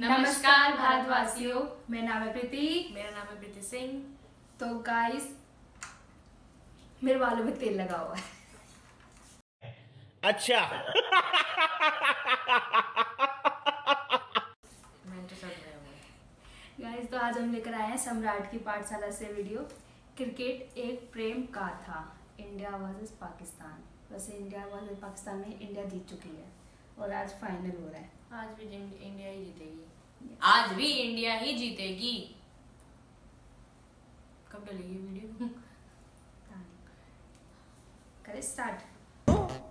नमस्कार भारतवासियों, मेरा नाम है प्रीति। मेरा नाम है प्रीति सिंह। तो गाइस, मेरे बालों में तेल लगा हुआ है। अच्छा। मैं तो सब गया हुआ। गाइस, तो आज हम लेकर आए हैं सम्राट की पाठशाला से वीडियो। क्रिकेट एक प्रेम गाथा, इंडिया वर्सेस पाकिस्तान। वैसे इंडिया वर्सेस पाकिस्तान में इंडिया जीत चुकी है और आज फाइनल हो रहा है। आज भी इंडिया ही जीतेगी। आज भी इंडिया ही जीतेगी। कब डलेगी वीडियो? करें स्टार्ट।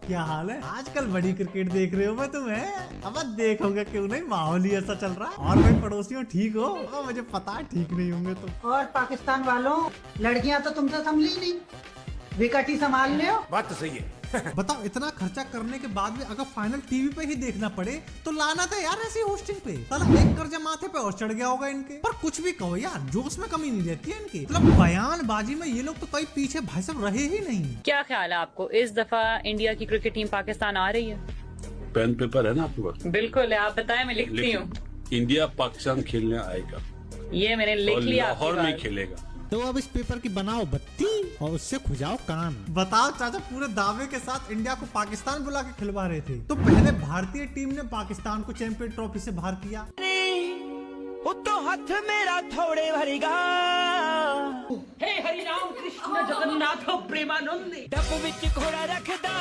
क्या हाल है? आजकल बड़ी क्रिकेट देख रहे हो मैं तुम्हें। अब देखोगे क्यों नहीं, माहौल ही ऐसा चल रहा है। और भाई पड़ोसियों ठीक हो? मुझे पता है ठीक नहीं होंगे तुम। और पाकिस्तान वालों, लड़कियां तो तुमसे संभली नहीं, विकेट ही संभाल ले हो। बात तो सही है। बताओ, इतना खर्चा करने के बाद भी अगर फाइनल टीवी पे ही देखना पड़े तो लाना था यार ऐसी होस्टिंग पे। साला एक कर्जा माथे पे और चढ़ गया होगा इनके। पर कुछ भी कहो यार, जोश में कमी नहीं रहती है इनकी। मतलब बयानबाजी में ये लोग तो कहीं पीछे भाई साहब रहे ही नहीं। क्या ख्याल है आपको, इस दफा इंडिया की क्रिकेट टीम पाकिस्तान आ रही है? पेन पेपर है ना आपके पास? बिल्कुल है, आप बताएं, मैं लिखती हूँ। इंडिया पाकिस्तान खेलने आएगा, ये मैंने लिख और लिया। लाहौर में खेलेगा। तो अब इस पेपर की बनाओ बत्ती और उससे खुजाओ कान। बताओ चाचा, पूरे दावे के साथ इंडिया को पाकिस्तान बुला के खिलवा रहे थे, तो पहले भारतीय टीम ने पाकिस्तान को चैंपियन ट्रॉफी से बाहर किया। तो हाथ मेरा थोड़े भरेगा। हे हरि राम कृष्ण जगन्नाथ प्रेमानंद डब्बू विच घोड़ा रखदा।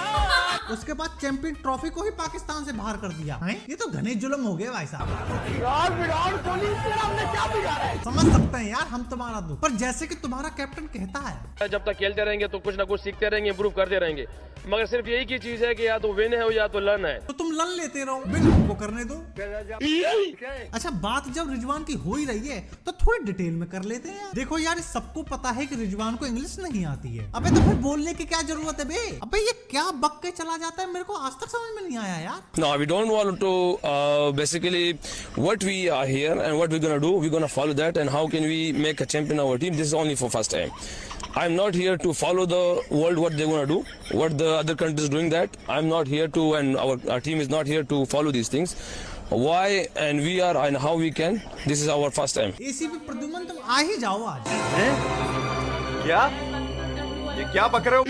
उसके बाद चैंपियन ट्रॉफी को ही पाकिस्तान से बाहर कर दिया है। ये तो घने जुल्म हो गए भाई साहब। समझ सकते हैं यार हम तुम्हारा दुख, पर जैसे कि तुम्हारा कैप्टन कहता है, जब तक खेलते रहेंगे तो कुछ ना कुछ सीखते रहेंगे, इम्प्रूव करते रहेंगे। मगर सिर्फ यही की चीज है कि या तो विन है या तो लर्न है। तो तुम लन लेते रहो, विन हमको करने दो। अच्छा, बात जब रिजवान की हो ही रही है तो थोड़ी डिटेल में कर लेते हैं। देखो यार, सबको पता है कि रिजवान को इंग्लिश नहीं आती है। अबे तो फिर बोलने की क्या जरूरत है बे? अबे ये क्या बक के चला जाता है, मेरे को आज तक समझ में नहीं आया यार। No, we don't want to basically what we are here and what we're gonna do. We're gonna follow that, and how can we make a champion our team? This is only for first time. I'm not here to follow the world what they're gonna do, what the other countries doing that. I'm not here to, and our team is not here to follow these things. Why and we are and how we can. This is our first time. ACP Pradyuman, तुम आ ही जाओ आज। क्या? ये क्या बक रहे हो?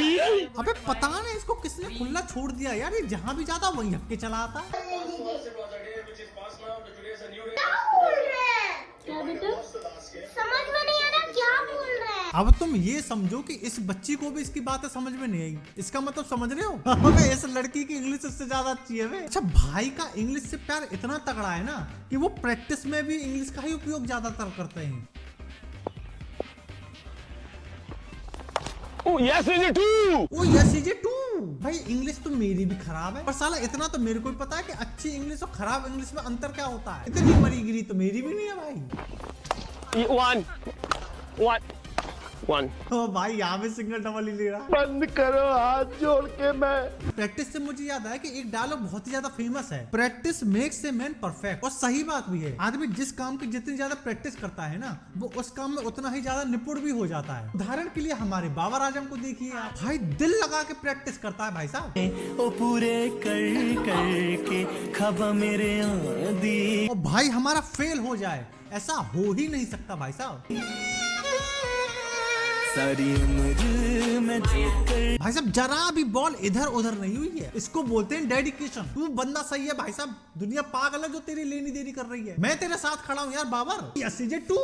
अबे पता नहीं इसको किसने खुला छोड़ दिया यार। ये जहाँ भी जाता वहीं हक के चला आता। समझ में नहीं आ रहा क्या बोल रहा है। अब तुम ये समझो कि इस बच्ची को भी इसकी बातें समझ में नहीं आई। इसका मतलब समझ रहे हो? अबे इस लड़की की इंग्लिश इससे ज्यादा अच्छी है। अच्छा, भाई का इंग्लिश से प्यार इतना तगड़ा है ना कि वो प्रैक्टिस में भी इंग्लिश का ही उपयोग ज्यादातर करते हैं। Oh yes, it oh yes is it too. भाई इंग्लिश तो मेरी भी खराब है, पर साला इतना तो मेरे को भी पता है कि अच्छी इंग्लिश और खराब इंग्लिश में अंतर क्या होता है। इतनी मरी गिरी तो मेरी भी नहीं है भाई। One. ओ भाई, यहाँ पे सिंगल डबल ही ले रहा। बंद करो हाथ जोड़ के। मैं प्रैक्टिस से मुझे याद आया कि एक डायलॉग बहुत ही ज्यादा फेमस है, practice makes a man perfect. और सही बात भी है। आदमी जिस काम की जितनी ज्यादा प्रैक्टिस करता है ना, वो उस काम में उतना ही ज्यादा निपुण भी हो जाता है। उदाहरण के लिए हमारे बाबर आजम को देखिए आप, भाई दिल लगा के प्रैक्टिस करता है भाई साहब। ओ पूरे कर के खबा मेरे आदि। और भाई हमारा फेल हो जाए, ऐसा हो ही नहीं सकता भाई साहब। सारी उम्र में भाई साहब जरा भी बॉल इधर उधर नहीं हुई है, इसको बोलते हैं डेडिकेशन। तू बंदा सही है भाई साहब, दुनिया पागल है जो तेरी लेनी देनी कर रही है। मैं तेरे साथ खड़ा हूँ यार Babar. Yes is it too.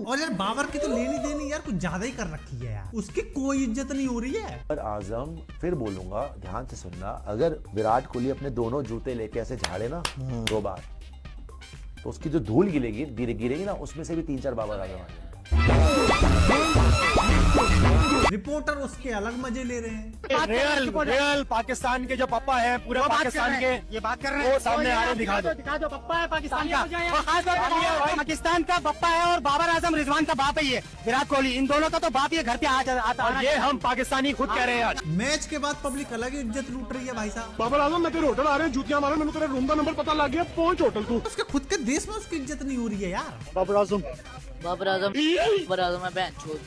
और यार बाबर की तो लेनी देनी यार कुछ ज्यादा ही कर रखी है यार, उसकी कोई इज्जत नहीं हो रही है। पर आजम, फिर बोलूंगा, ध्यान से सुनना, अगर विराट कोहली अपने दोनों जूते लेके ऐसे झाड़े ना 2 बार, तो उसकी जो धूल गिरेगी गिरेगी ना, उसमें से भी 3-4 बाबर आजम आ जाएंगे। रिपोर्टर उसके अलग मजे ले रहे हैं। रियल पाकिस्तान के जो पप्पा है, पूरे पाकिस्तान के ये बात कर रहे हैं, वो सामने आ रहे, दिखा दो पप्पा है पाकिस्तान का। पाकिस्तान का पप्पा है और बाबर आजम रिजवान का बाप है ये विराट कोहली। इन दोनों का तो बाप ये घर पे आता है। ये हम पाकिस्तानी खुद कह रहे हैं आज। मैच के बाद पब्लिक अलग ही इज्जत लूट रही है भाई साहब। बाबर आजम, मैं तेरे होटल आ रहे हैं, जूतियां मारो, मैंने तेरे रूम का नंबर पता लग गया, पहुंच होटल तू। उसके खुद के देश में उसकी इज्जत नहीं हो रही है यार। बाबर आजम है बहन छोड़।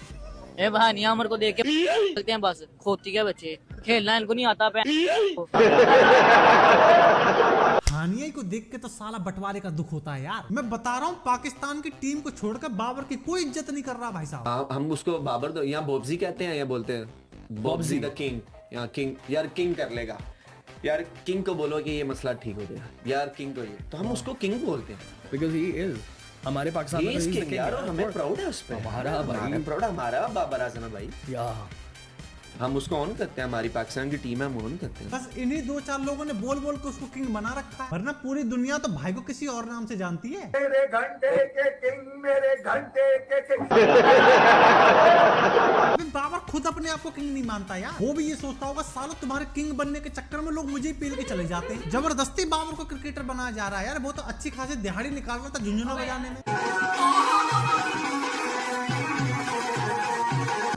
ए बहानिया अमर को देख के लगते हैं बस खोती के बच्चे, खेलना इनको नहीं आता। हाँ सानिया को देख के तो साला बंटवारे का दुख होता है यार। मैं बता रहा हूँ पाकिस्तान की टीम को छोड़कर बाबर की कोई इज्जत नहीं कर रहा भाई साहब। हम उसको बाबर तो यहाँ बॉब्जी कहते हैं या बोलते हैं बॉब्जी द किंग, यहाँ किंग यार किंग कर लेगा यार, किंग को बोलो कि ये मसला ठीक हो गया यार, किंग को ये तो हम उसको किंग बोलते हैं बिकॉज़ ही इज हमारे पाकिस्तान में ही किंग यार, और हमें प्राउड है उस पे, हमारा भाई प्राउड हमारा बाबर आजम है भाई या हम उसको ऑन करते हैं, हमारी पाकिस्तान की टीम है हम ऑन करते हैं। बस इन्हीं 2-4 लोगों ने बोल बोल के उसको किंग बना रखा है, वरना पूरी दुनिया तो भाई को किसी और नाम से जानती है। मेरे घंटे के किंग, मेरे घंटे के किंग। अबे बाबर खुद अपने आप को किंग नहीं मानता यार, वो भी ये सोचता होगा सालों तुम्हारे किंग बनने के चक्कर में लोग मुझे ही पेल के चले जाते हैं। जबरदस्ती बाबर को क्रिकेटर बनाया जा रहा है यार, वो तो अच्छी खासी दिहाड़ी निकाल रहा था झुंझुना बजाने में।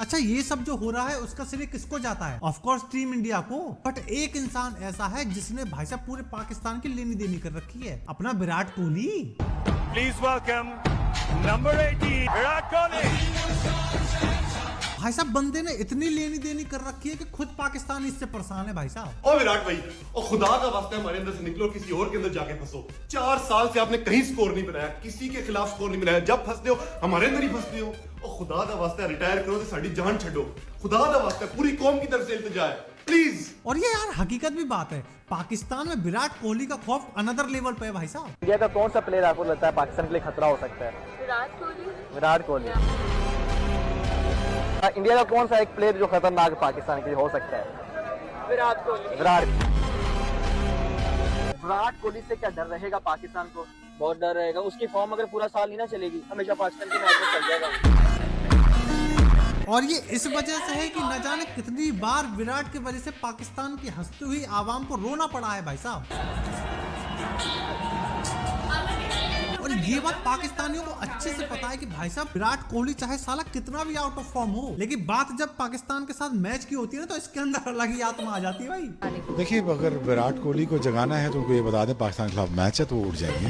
अच्छा ये सब जो हो रहा है उसका श्रेय किसको जाता है? ऑफ कोर्स टीम इंडिया को, बट एक इंसान ऐसा है जिसने भाई साहब पूरे पाकिस्तान की लेनी देनी कर रखी है, अपना Virat Kohli. Please welcome number 18 Virat Kohli. भाई साहब बंदे ने इतनी लेनी देनी कर रखी है कि खुद पाकिस्तान इससे परेशान है भाई साहब। ओ विराट भाई, ओ खुदा का वास्ता हमारे अंदर से निकलो, किसी और के अंदर जाके फंसो। 4 साल से आपने कहीं स्कोर नहीं बनाया, किसी के खिलाफ स्कोर नहीं बनाया, जब फंसते हो हमारे अंदर ही फंसते हो। ओ खुदा का वास्ता रिटायर करो तो साड़ी जान छो, खुदा का वास्ता पूरी कौम की तरफ से इल्तिजा है प्लीज। और ये यार हकीकत भी बात है, पाकिस्तान में विराट कोहली का खौफ अनदर लेवल पे है भाई साहब। इंडिया का कौन सा प्लेयर आपको लगता है पाकिस्तान के लिए खतरा हो सकता है? विराट कोहली। इंडिया का कौन सा एक प्लेयर जो खतरनाक पाकिस्तान के लिए हो सकता है? विराट कोहली। विराट कोहली से क्या डर रहेगा पाकिस्तान को? बहुत डर रहेगा, उसकी फॉर्म अगर पूरा साल नहीं ना चलेगी, हमेशा पाकिस्तान के मैच में चल जाएगा। और ये इस वजह से है कि न जाने कितनी बार विराट की वजह से पाकिस्तान की हंसती हुई आवाम को रोना पड़ा है भाई साहब। और ये बात पाकिस्तानियों को अच्छे से पता है कि भाई साहब विराट कोहली चाहे साला कितना भी आउट ऑफ फॉर्म हो, लेकिन बात जब पाकिस्तान के साथ मैच की होती है ना तो इसके अंदर अलग ही आत्मा आ जाती है भाई। देखिए अगर विराट कोहली को जगाना है तो उनको ये बता दें पाकिस्तान के खिलाफ मैच है तो वो उठ जाएंगे।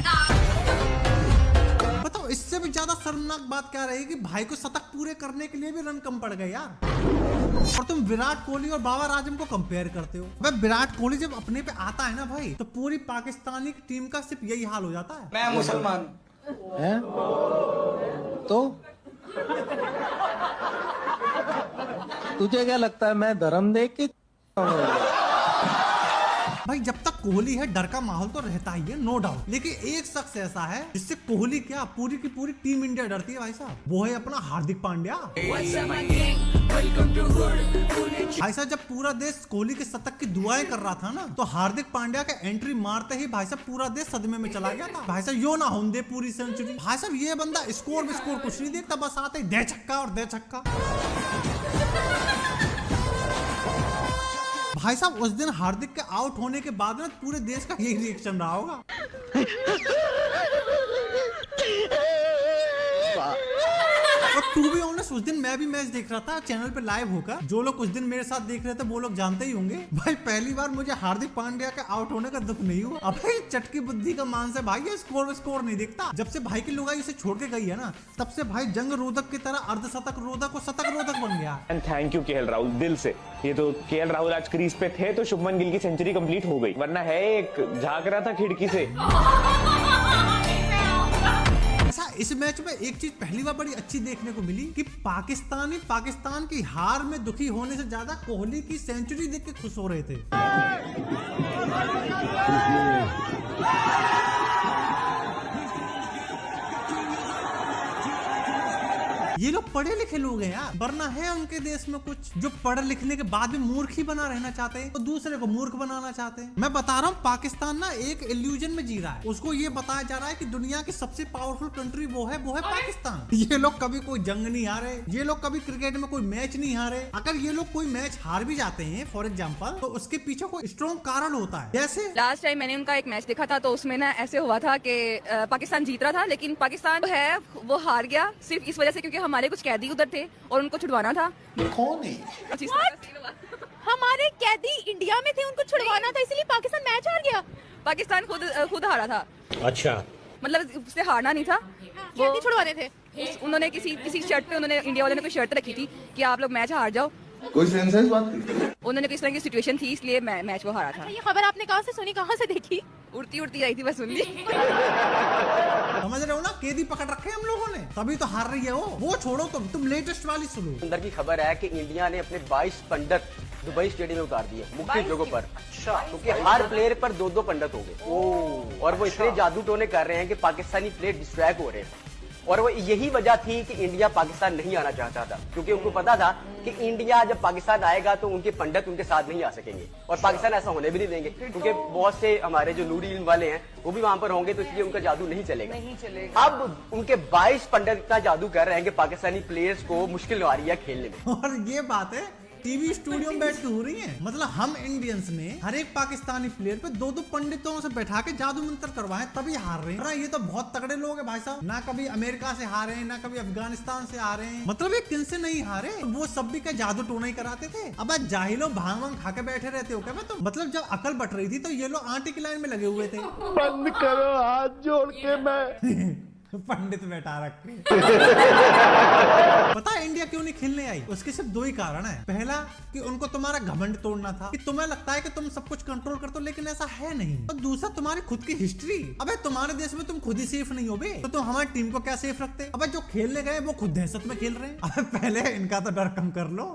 बताओ इससे भी ज्यादा शर्मनाक बात क्या रहेगी, भाई को शतक पूरे करने के लिए भी रन कम पड़ गए यार, और तुम विराट कोहली और बाबर आजम को कंपेयर करते हो। भाई विराट कोहली जब अपने पे आता है ना भाई तो पूरी पाकिस्तानी टीम का सिर्फ यही हाल हो जाता है। मैं मुसलमान हैं तो तुझे क्या लगता है मैं धर्म देख के? भाई जब तक कोहली है डर का माहौल तो रहता ही है नो डाउट, लेकिन एक शख्स ऐसा है जिससे कोहली क्या पूरी की पूरी टीम इंडिया डरती है भाई साहब, वो है अपना हार्दिक पांड्या। भाई साहब जब पूरा देश कोहली के शतक की दुआएं कर रहा था ना तो हार्दिक पांड्या का एंट्री मारते ही भाई साहब पूरा देश सदमे में चला गया था। भाई साहब यो ना होंदे पूरी सेंचुरी, भाई साहब ये बंदा स्कोर कुछ नहीं देखता, बस आते ही दे छक्का और दे छक्का। भाई साहब उस दिन हार्दिक के आउट होने के बाद ना पूरे देश का यही रिएक्शन रहा होगा। और टू बी ऑनेस्ट उस दिन मैं भी मैच देख रहा था चैनल पे लाइव होकर, जो लोग उस दिन मेरे साथ देख रहे थे वो लोग जानते ही होंगे। भाई पहली बार मुझे हार्दिक पांड्या के आउट होने का दुख नहीं हुआ। अब भाई चटकी बुद्धि का मान से भाई ये स्कोर नहीं देखता। जब से भाई की लुगाई उसे छोड़ के गई है ना तब से भाई जंग रोधक की तरह अर्धशतक रोधक और शतक रोधक बन गया। And thank you KL Rahul दिल से। ये तो केएल राहुल आज क्रीज पे थे तो शुभमन गिल की सेंचुरी कंप्लीट हो गई, वरना है एक झांक रहा था खिड़की से। इस मैच में एक चीज पहली बार बड़ी अच्छी देखने को मिली कि पाकिस्तान की हार में दुखी होने से ज्यादा कोहली की सेंचुरी देख के खुश हो रहे थे। ये लोग पढ़े लिखे लोग हैं यार, वरना है उनके देश में कुछ जो पढ़े लिखने के बाद भी मूर्ख ही बना रहना चाहते हैं, तो दूसरे को मूर्ख बनाना चाहते हैं। मैं बता रहा हूँ पाकिस्तान ना एक इल्यूजन में जी रहा है, उसको ये बताया जा रहा है कि दुनिया की सबसे पावरफुल कंट्री वो है पाकिस्तान। ये लोग कभी कोई जंग नहीं हारे, ये लोग कभी क्रिकेट में कोई मैच नहीं हारे। अगर ये लोग कोई मैच हार भी जाते हैं फॉर एग्जाम्पल तो उसके पीछे कोई स्ट्रॉन्ग कारण होता है। जैसे लास्ट टाइम मैंने उनका एक मैच देखा था तो उसमें ना ऐसे हुआ था कि पाकिस्तान जीत रहा था लेकिन पाकिस्तान है वो हार गया सिर्फ इस वजह से क्योंकि हमारे कुछ कैदी उधर थे और उनको छुड़वाना था। कौन है? हमारे कैदी इंडिया में थे, उनको छुड़वाना था इसलिए पाकिस्तान मैच हार गया। पाकिस्तान खुद हारा था। अच्छा मतलब उससे हारना नहीं था, वो छुड़वाने थे। उन्होंने किसी शर्ट पे उन्होंने इंडिया वाले ने कोई शर्त रखी थी कि आप लोग मैच हार जाओ कोई सेंस है इस बात की? उन्होंने कोई इस तरह की सिचुएशन थी इसलिए मैच वो हारा था। ये खबर आपने कहाँ से सुनी, कहाँ से देखी? उड़ती उड़ती आई थी, बस सुन ली। समझ रहे हो ना, केदी पकड़ रखे हम लोगों ने, तभी तो हार रही है वो छोड़ो, तुम लेटेस्ट वाली सुनो। अंदर की खबर है कि इंडिया ने अपने 22 पंडित दुबई स्टेडियम में उतार दिए मुख्य जगहों पर। अच्छा, क्योंकि हर प्लेयर पर 2-2 पंडित हो गए और वो इतने जादू टोने कर रहे हैं कि पाकिस्तानी प्लेयर डिस्ट्रैक्ट हो रहे हैं। और वो यही वजह थी कि इंडिया पाकिस्तान नहीं आना चाहता था, क्योंकि उनको पता था कि इंडिया जब पाकिस्तान आएगा तो उनके पंडित उनके साथ नहीं आ सकेंगे और पाकिस्तान ऐसा होने भी नहीं देंगे, क्योंकि बहुत से हमारे जो नूरी इल्म वाले हैं वो भी वहां पर होंगे, तो इसलिए उनका जादू नहीं चलेगा। अब उनके 22 पंडित इतना जादू कर रहे हैं कि पाकिस्तानी प्लेयर्स को मुश्किल आ रही है खेलने में। और ये बात है टीवी स्टूडियो में बैठ के हो रही है। मतलब हम इंडियंस ने हर एक पाकिस्तानी प्लेयर पे 2-2 पंडितों से बैठा के जादू मंत्र करवाए, तभी हार रहे हैं। ये तो बहुत तगड़े लोग हैं भाई साहब, ना कभी अमेरिका से हारे हैं, ना कभी अफगानिस्तान से हारे हैं। मतलब ये किन से नहीं हारे, वो सब भी क्या जादू टोना ही कराते थे। अब जाहिलो भांग वांग खा के बैठे रहते हो क्या? मैं तो मतलब जब अकल बट रही थी तो ये लोग आटे की लाइन में लगे हुए थे। बंद करो हाथ जोड़ के मैं पंडित बैठा रखे। पता है इंडिया क्यों नहीं खेलने आई? उसके सिर्फ 2 ही कारण है। पहला कि उनको तुम्हारा घमंड तोड़ना था, कि तुम्हें लगता है कि तुम सब कुछ कंट्रोल करते हो, लेकिन ऐसा है नहीं। और दूसरा तुम्हारी खुद की हिस्ट्री। अबे तुम्हारे देश में तुम खुद ही सेफ नहीं हो बे, तो तुम हमारी टीम को क्या सेफ रखते? अबे जो खेलने गए वो खुद दहशत में खेल रहे हैं। अबे पहले इनका तो डर कम कर लो।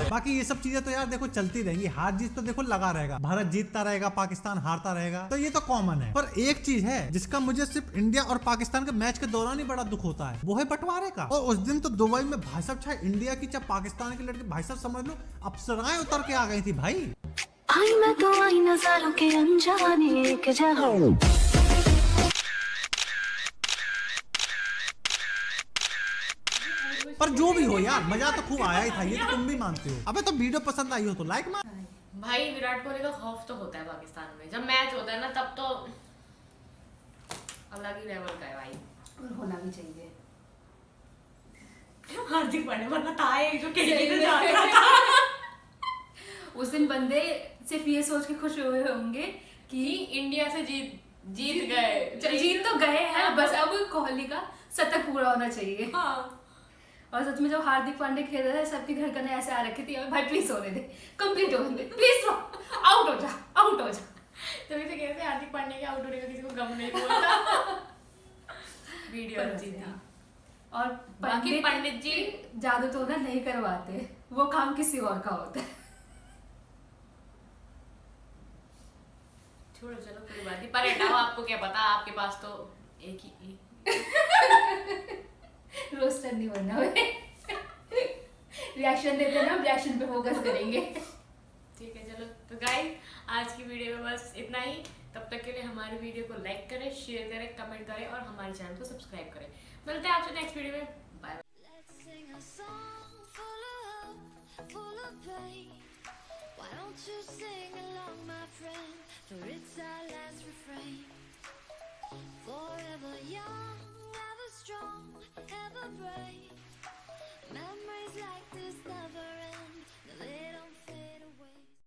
बाकी ये सब चीजें तो यार देखो चलती रहेंगी, हार जीत तो देखो लगा रहेगा, भारत जीतता रहेगा, पाकिस्तान हारता रहेगा, तो ये तो कॉमन है। पर एक चीज है जिसका मुझे सिर्फ इंडिया और पाकिस्तान के मैच के दौरान ही बड़ा दुख होता है, वो है बंटवारे का। और उस दिन तो दुबई में भाई साहब चाहे इंडिया की चाहे पाकिस्तान के लड़के, भाई साहब समझ लो अप्सराएं उतर के आ गई थी भाई। मैं तो आई नज़ारों के अनजाने के जहां। पर जो भी हो यार, मजा तो खूब आया ही था, ये तो तुम भी मानते हो। अबे तो वीडियो पसंद आई हो तो लाइक मार। भाई विराट कोहली का खौफ तो होता है पाकिस्तान में, जब मैच होता है ना तब तो अलग ही लेवल का है भाई, और होना भी चाहिए। हार्दिक पांड्या वरना था एक जो खेलने जा रहा था। उस दिन बंदे सिर्फ ये सोच के खुश हुए होंगे कि इंडिया से जीत गए। जीत तो गए हैं, बस अब कोहली का शतक पूरा होना चाहिए। हाँ। और सच में जब हार्दिक पांड्या खेल रहे थे सबके घर करने ऐसे आ रखे थे, भाई प्लीज होने दे, कंप्लीट होने दे, प्लीज आउट हो जा, आउट हो जा। तभी तो कहते हैं हार्दिक पांड्या के आउट होने का किसी को गम नहीं होता। वीडियो अच्छी थी। और बाकी पंडित जी जादू टोना नहीं करवाते, वो काम किसी और का होता है। छोड़ो चलो कोई बात नहीं, पर हटाओ, आपको क्या पता, आपके पास तो एक ही रोस्टर नहीं बनना रिएक्शन देते ना, रिएक्शन पे फोकस करेंगे। ठीक है चलो, तो गाइस आज की वीडियो में बस इतना ही। तब तक के लिए हमारी वीडियो को लाइक करें, शेयर करें, कमेंट करें और हमारे चैनल को सब्सक्राइब करें। मिलते हैं आपसे नेक्स्ट वीडियो में, bye. Why don't you sing along, my friend, for it's our last refrain. Forever young.